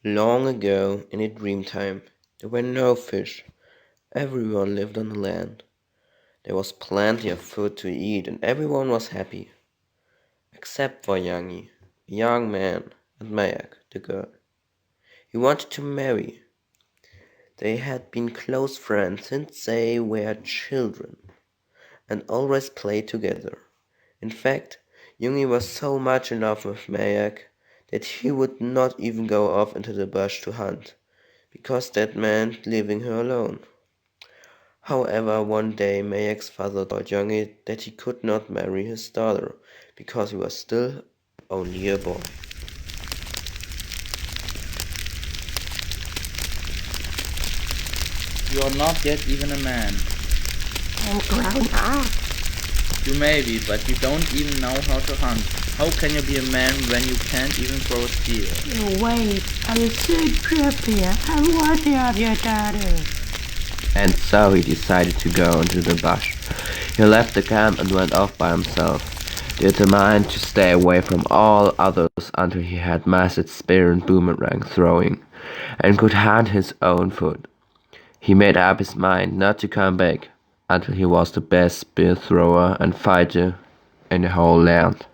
Long ago, in a dream time, there were no fish. Everyone lived on the land. There was plenty of food to eat, and everyone was happy, except for Yangi, a young man, and Mayak, the girl. He wanted to marry. They had been close friends since they were children, and always played together. In fact, Jungi was so much in love with Mayak that he would not even go off into the bush to hunt, because that meant leaving her alone. However, one day Mayak's father told Jungi that he could not marry his daughter, because he was still only a boy. You are not yet even a man. I'm grown up. You may be, but you don't even know how to hunt. How can you be a man when you can't even throw a spear? You wait, I'll soon prepare. I want to have your daughter. And so he decided to go into the bush. He left the camp and went off by himself, determined to stay away from all others until he had mastered spear and boomerang throwing, and could hunt his own food. He made up his mind not to come back until he was the best spear thrower and fighter in the whole land.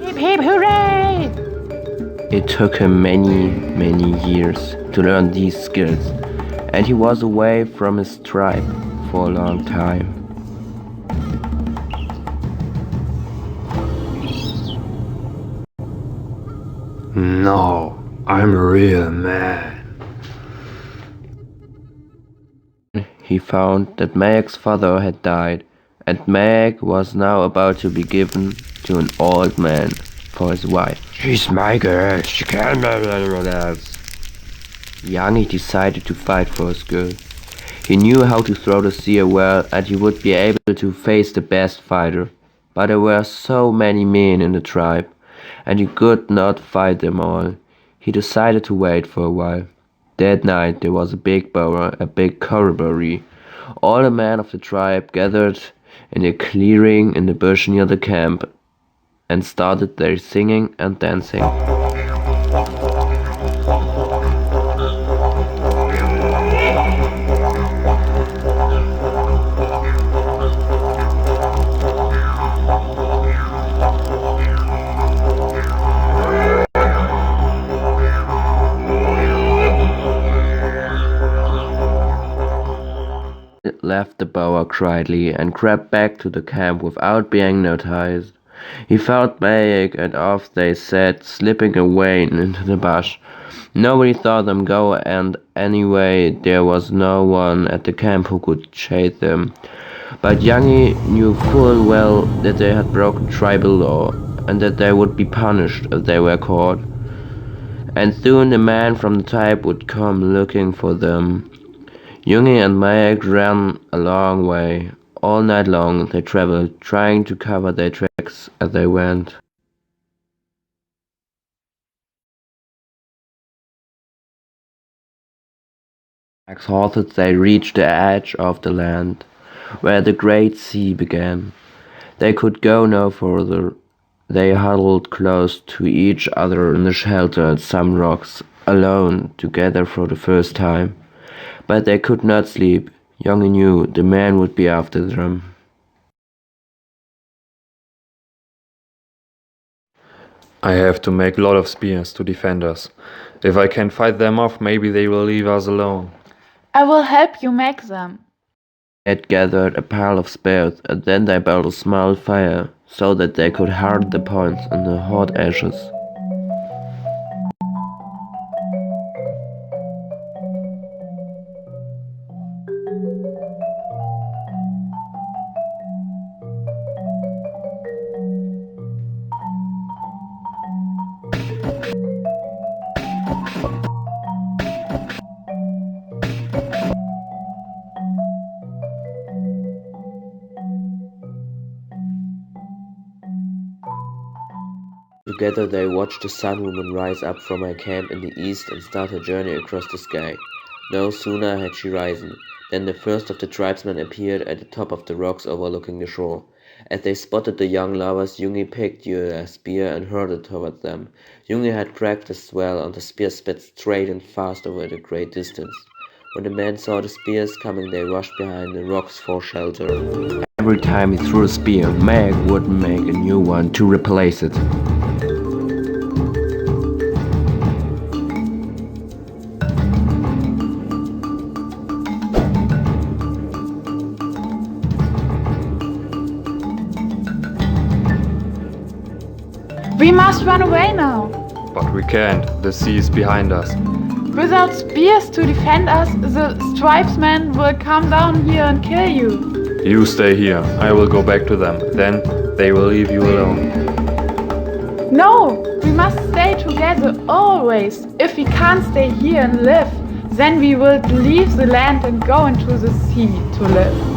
Hip hip hooray! It took him many, many years to learn these skills, and he was away from his tribe for a long time. No, I'm a real man. He found that Mayak's father had died, and Mayak was now about to be given to an old man for his wife. She's my girl, she can't be anyone else. Yangi decided to fight for his girl. He knew how to throw the spear well, and he would be able to face the best fighter. But there were so many men in the tribe, and he could not fight them all. He decided to wait for a while. That night there was a big bower, a big corroboree. All the men of the tribe gathered in a clearing in the bush near the camp and started their singing and dancing. Left the bower quietly and crept back to the camp without being noticed. He found Mayak and off they set, slipping away into the bush. Nobody saw them go, and anyway there was no one at the camp who could chase them. But Yangi knew full well that they had broken tribal law, and that they would be punished if they were caught. And soon the man from the tribe would come looking for them. Jungi and Mayak ran a long way. All night long they traveled, trying to cover their tracks as they went. Exhausted, they reached the edge of the land, where the great sea began. They could go no further. They huddled close to each other in the shelter at some rocks, alone, together for the first time. But they could not sleep. Young knew the man would be after them. I have to make a lot of spears to defend us. If I can fight them off, maybe they will leave us alone. I will help you make them. They had gathered a pile of spears, and then they built a small fire, so that they could harden the points in the hot ashes. Together they watched the sun woman rise up from her camp in the east and start her journey across the sky. No sooner had she risen than the first of the tribesmen appeared at the top of the rocks overlooking the shore. As they spotted the young lovers, Jungi picked a spear and hurled it toward them. Jungi had practiced well, and the spear sped straight and fast over a great distance. When the men saw the spears coming, they rushed behind the rocks for shelter. Every time he threw a spear, Meg would make a new one to replace it. We must run away now. But we can't, the sea is behind us. Without spears to defend us, the tribesmen will come down here and kill you. You stay here, I will go back to them. Then they will leave you alone. No, we must stay together always. If we can't stay here and live, then we will leave the land and go into the sea to live.